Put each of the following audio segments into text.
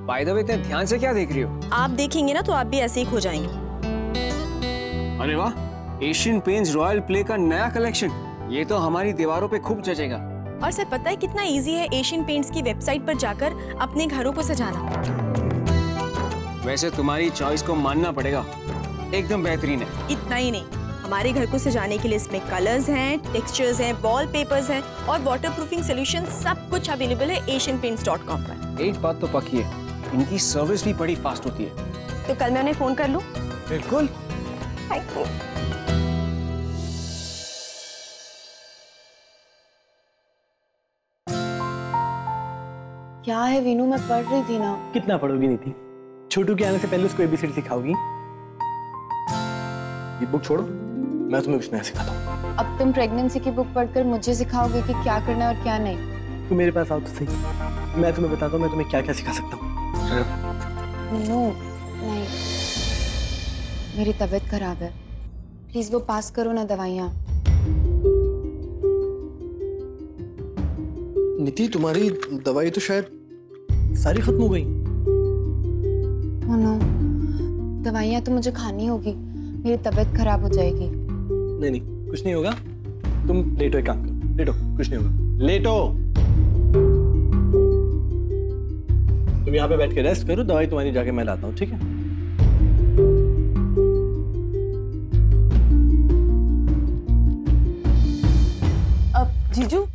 By the way इतने ध्यान से क्या देख रही हो? आप देखेंगे ना तो आप भी ऐसे ही खो जाएंगे। अरे वाह, एशियन पेंट्स रॉयल प्ले का नया कलेक्शन, ये तो हमारी दीवारों पे खूब जचेगा। और सर पता है कितना इजी है एशियन पेंट्स की वेबसाइट पर जाकर अपने घरों को सजाना। वैसे तुम्हारी चॉइस को मानना पड़ेगा, एकदम बेहतरीन है। इतना ही नहीं, हमारे घर को सजाने के लिए इसमें कलर्स हैं, टेक्सचर्स हैं, वॉलपेपर्स हैं और वाटरप्रूफिंग सॉल्यूशन, सब कुछ अवेलेबल है asianpaints.com पर। एक बात तो पक्की है, इनकी सर्विस भी बड़ी फास्ट होती है। तो कल मैं उन्हें फोन कर लूं? बिल्कुल। Thank you. क्या है वीनू, मैं पढ़ रही थी ना। कितना पढ़ोगी नीति? छोटू के आने से पहले उसको एबीसीडी सिखाओगी? ये बुक छोड़ो, मैं तुम्हें कुछ नया सिखाता हूँ। अब तुम प्रेगनेंसी की बुक पढ़कर मुझे सिखाओगे कि क्या करना है और क्या नहीं। तुम मेरे पास आओ तो सही, मैं तुम्हें बताता हूँ मैं तुम्हें क्या क्या सिखा सकता हूँ। वीनू नहीं, मेरी तबीयत खराब है, प्लीज वो पास करो ना दवाइयाँ। नीति तुम्हारी दवाई तो शायद सारी खत्म हो गई। ओह नो, दवाइयाँ तो मुझे खानी होगी, मेरी तबीयत खराब हो जाएगी। नहीं नहीं, कुछ नहीं होगा, तुम लेटो, एक काम करो, लेटो, कुछ नहीं होगा, लेटो। तुम यहाँ पे बैठ के रेस्ट करो, दवाई तुम्हारी जाके मैं लाता हूँ, ठीक है? अब जीजू,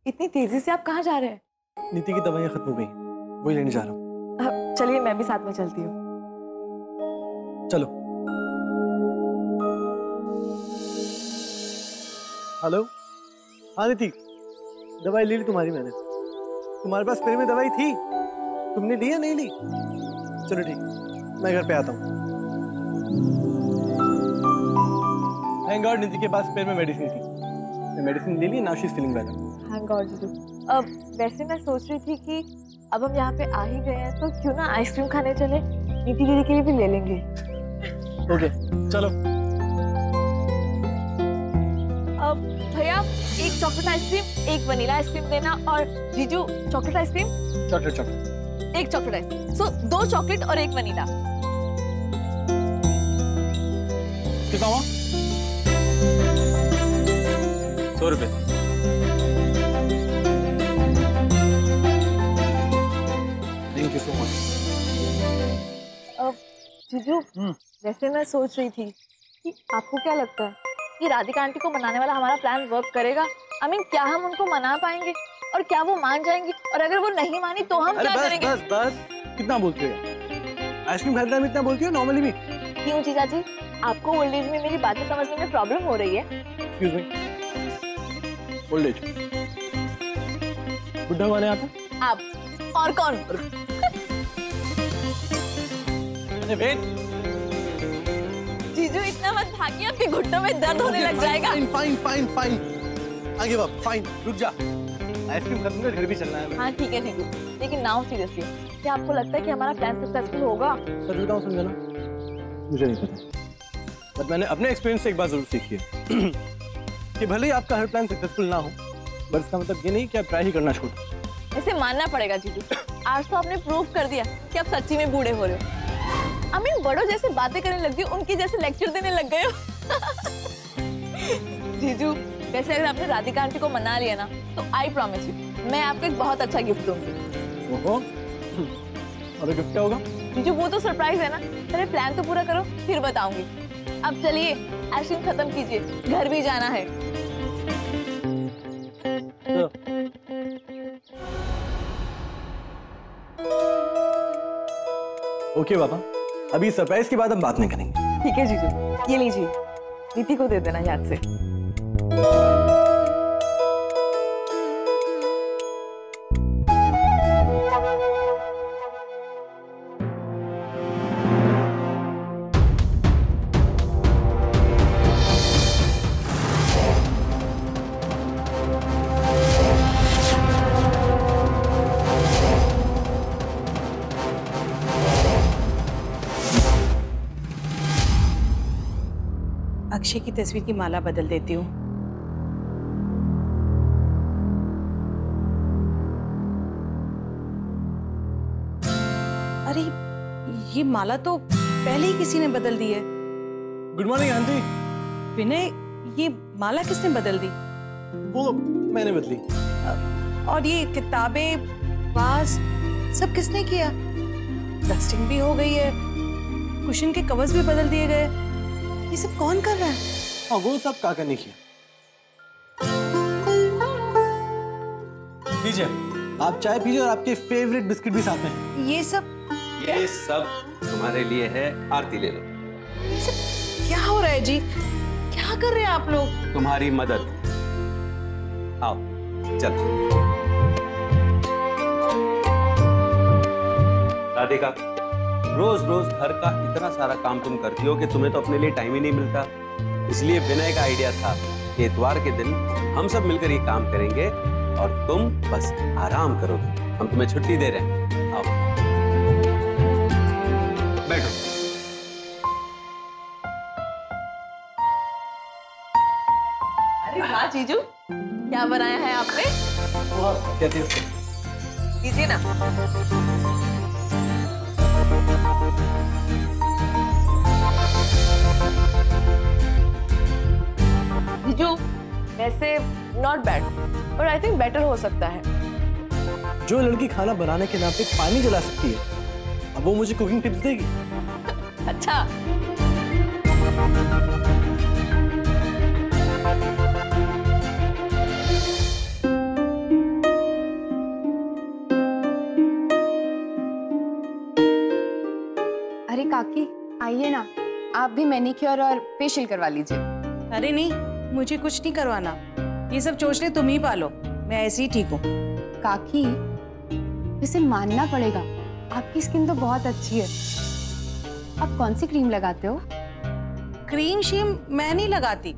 इतनी तेजी से आप कहाँ जा रहे हैं? नीति की दवाइयाँ खत्म हो गई, वही लेने जा रहा हूँ। चलिए मैं भी साथ में चलती हूँ। चलो। हेलो, हाँ नीति, दवाई ले ली तुम्हारी मैंने। तुम्हारे पास स्पेयर में दवाई थी, तुमने ली या नहीं ली? चलो ठीक, मैं घर पे आता हूँ। थैंक गॉड नीति के पास स्पेयर में मेडिसिन थी, मैं मेडिसिन ले ली, now she is feeling better. Thank God जीजू। अब वैसे मैं सोच रही थी कि अब हम यहाँ पे आ ही गए हैं तो क्यों ना आइसक्रीम खाने चले, नीति दीदी के लिए भी ले लेंगे। ओके चलो। अब भैया एक चॉकलेट आइसक्रीम, एक वनीला आइसक्रीम देना, और जीजू चॉकलेट आइसक्रीम। चॉकलेट चॉकलेट, एक चॉकलेट आइसक्रीम, सो 2 चॉकलेट और 1 वनीला। कितना हुआ? 100 रुपए। Thank you so much. अब जीजू वैसे मैं सोच रही थी कि आपको क्या लगता है कि राधिका आंटी को मनाने वाला हमारा प्लान वर्क करेगा? I mean, क्या हम उनको मना पाएंगे और क्या वो मान जाएंगी, और अगर वो नहीं मानी तो हम क्या करेंगे? बस बस, कितना बोलते हो? आइसक्रीम खाते टाइम इतना बोलती हो नॉर्मली भी? क्यों जीजा जी, आपको ओल्ड एज में मेरी बातें समझने में प्रॉब्लम हो रही है? एक्सक्यूज मी, ओल्ड एज बुढ़ा माने आता? आप और कौन? अरे वेट, जीजू इतना मत भागिए, आपके घुटनों में दर्द होने लग जाएगा। फाइन फाइन फाइन, आगे बाप, फाइन, रुक जा, आइसक्रीम खत्म कर, घर भी चलना है। हाँ ठीक है जीजू, लेकिन नाउ सीरियसली, क्या आपको लगता है कि हमारा प्लान सक्सेसफुल होगा? सच बताऊं संजना, मुझे नहीं पता, बट मैंने अपने एक्सपीरियंस से एक बात जरूर सीखी है कि भले ही आपका हर प्लान सक्सेसफुल ना हो, बट इसका मतलब ये नहीं कि आप ट्राई ही करना छोड़। इसे मानना पड़ेगा जीजू, आज तो आपने प्रूव कर दिया कि आप सच्ची में बूढ़े हो रहे हो। I mean, बड़ों जैसे बातें करने लग गई, उनकी जैसे लेक्चर देने लग गए हो। जीजू वैसे अगर आपने राधिका आंटी को मना लिया ना, तो आई प्रॉमिस यू मैं आपको एक बहुत अच्छा गिफ्ट दूंगी। ओहो, अरे गिफ्ट क्या होगा? जीजू वो तो सरप्राइज है ना, पहले प्लान तो पूरा करो फिर बताऊंगी। अब चलिए आइसक्रीम खत्म कीजिए, घर भी जाना है। ओके बाबा, अभी सरप्राइज के बाद हम बात नहीं करेंगे। ठीक है जीजू, ये लीजिए, नीति को दे देना याद से। अक्षय की तस्वीर की माला बदल देती हूँ। अरे ये माला तो पहले ही किसी ने बदल दी है। Good morning aunty. विनय, ये माला किसने बदल दी? वो मैंने बदली। और ये किताबें, वास सब किसने किया? डस्टिंग भी हो गई है, कुशन के कवर्स भी बदल दिए गए। ये सब कौन कर रहा है? हाँ, वो सब काका ने किया। लीजिए, आप चाय पीजिए और आपके फेवरेट बिस्किट भी साथ में। ये सब तुम्हारे लिए है, आरती ले लो। ये सब क्या हो रहा है जी? क्या कर रहे हैं आप लोग? तुम्हारी मदद। आओ चल। राधिका, रोज रोज घर का इतना सारा काम तुम करती हो कि तुम्हें तो अपने लिए टाइम ही नहीं मिलता। इसलिए विनय का आइडिया था कि इतवार के दिन हम सब मिलकर ये काम करेंगे और तुम बस आराम करोगे। हम तुम्हें छुट्टी दे रहे हैं। आओ बैठो। अरे वाह जीजू, क्या बनाया है आपने? क्या टेस्ट है? लीजिए ना। जीजू, वैसे नॉट बैड, और आई थिंक बेटर हो सकता है। जो लड़की खाना बनाने के नाम पे पानी जला सकती है, अब वो मुझे कुकिंग टिप्स देगी? अच्छा, अरे काकी, आइए ना, आप भी मैनीक्योर और फेशियल करवा लीजिए। अरे नहीं, मुझे कुछ नहीं करवाना। ये सब चोचले तुम ही पालो, मैं ऐसे ही ठीक हूँ। काकी, इसे मानना पड़ेगा, आपकी स्किन तो बहुत अच्छी है। आप कौन सी क्रीम लगाते हो? क्रीम शीम मैं नहीं लगाती।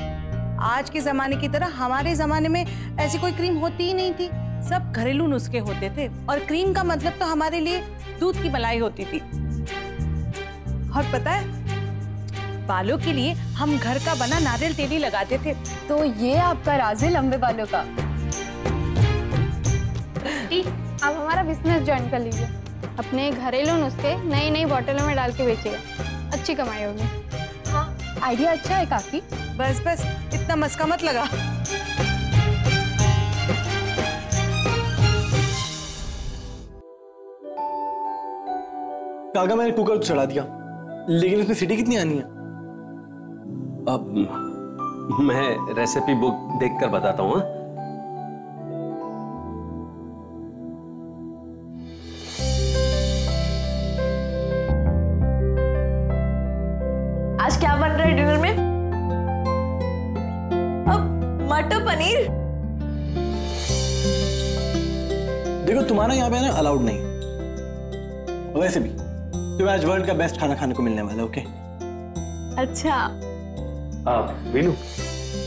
आज के जमाने की तरह हमारे जमाने में ऐसी कोई क्रीम होती ही नहीं थी। सब घरेलू नुस्खे होते थे, और क्रीम का मतलब तो हमारे लिए दूध की मलाई होती थी। और पता है, बालों के लिए हम घर का बना नारियल तेल ही लगाते थे। तो ये आपका राज है लंबे बालों का। आप हमारा बिजनेस ज्वाइन कर लीजिए। अपने घरेलू नुस्खे नई नई बोतलों में डाल के बेचिएगा, अच्छी कमाई होगी। हाँ, आइडिया अच्छा है काकी। बस बस, इतना मस्का मत लगा। काका, मैंने कुकर चढ़ा दिया, लेकिन इसमें सीटी कितनी आनी है? अब मैं रेसिपी बुक देखकर बताता हूँ। आज क्या बन रहा है डिनर में? अब मटर पनीर। देखो, तुम्हारा यहाँ पे ना अलाउड नहीं, वैसे भी तुम्हें आज वर्ल्ड का बेस्ट खाना खाने को मिलने वाला है। ओके? अच्छा, वीनू,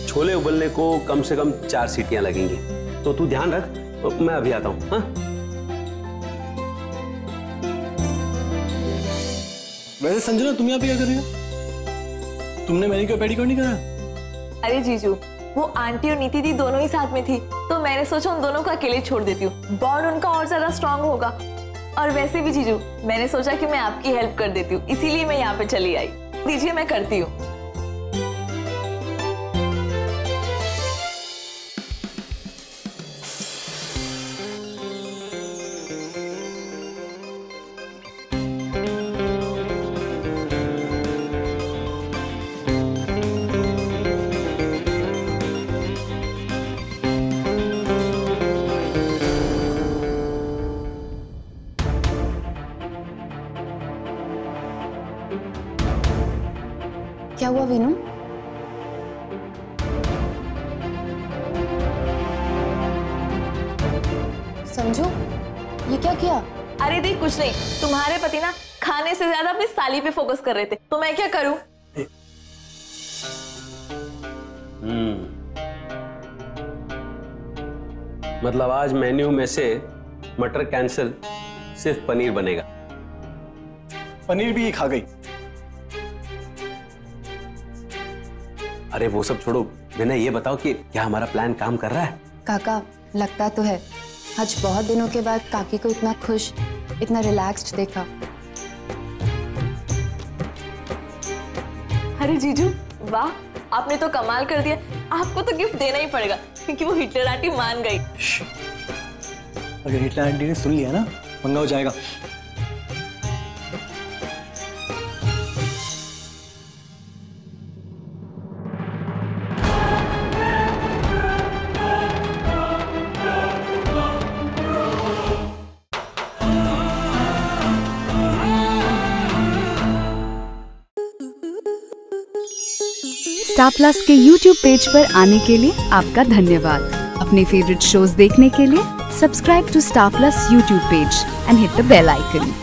छोले उबलने को कम से कम 4 सीटियां लगेंगी, तो तू ध्यान रख, मैं अभी आता हूँ। हाँ? वैसे संजना, तुम यहाँ पे क्या कर रही हो? तुमने मैनीक्योर पेडीक्योर नहीं करा? अरे जीजू, वो आंटी और नीति दी दोनों ही साथ में थी, तो मैंने सोचा उन दोनों को अकेले छोड़ देती हूँ, बॉन्ड उनका और ज्यादा स्ट्रांग होगा। और वैसे भी जीजू, मैंने सोचा कि मैं आपकी हेल्प कर देती हूँ, इसीलिए मैं यहाँ पे चली आई। दीजिए, मैं करती हूँ। क्या हुआ वीनू? समझो, ये क्या किया? अरे देख, कुछ नहीं, तुम्हारे पति ना खाने से ज्यादा अपनी साली पे फोकस कर रहे थे, तो मैं क्या करूं? मतलब आज मेन्यू में से मटर कैंसिल, सिर्फ पनीर बनेगा। पनीर भी खा गई। अरे वो सब छोड़ो, विनय, ये बताओ कि क्या हमारा प्लान काम कर रहा है? काका, लगता तो है। आज बहुत दिनों के बाद काकी को इतना खुश, इतना रिलैक्स्ड देखा। अरे जीजू वाह, आपने तो कमाल कर दिया। आपको तो गिफ्ट देना ही पड़ेगा क्योंकि वो हिटलर आंटी मान गई। अगर हिटलर आंटी ने सुन लिया ना, पंगा हो जाएगा। स्टार प्लस के YouTube पेज पर आने के लिए आपका धन्यवाद। अपने फेवरेट शोज देखने के लिए subscribe to Star Plus YouTube page and hit the bell icon.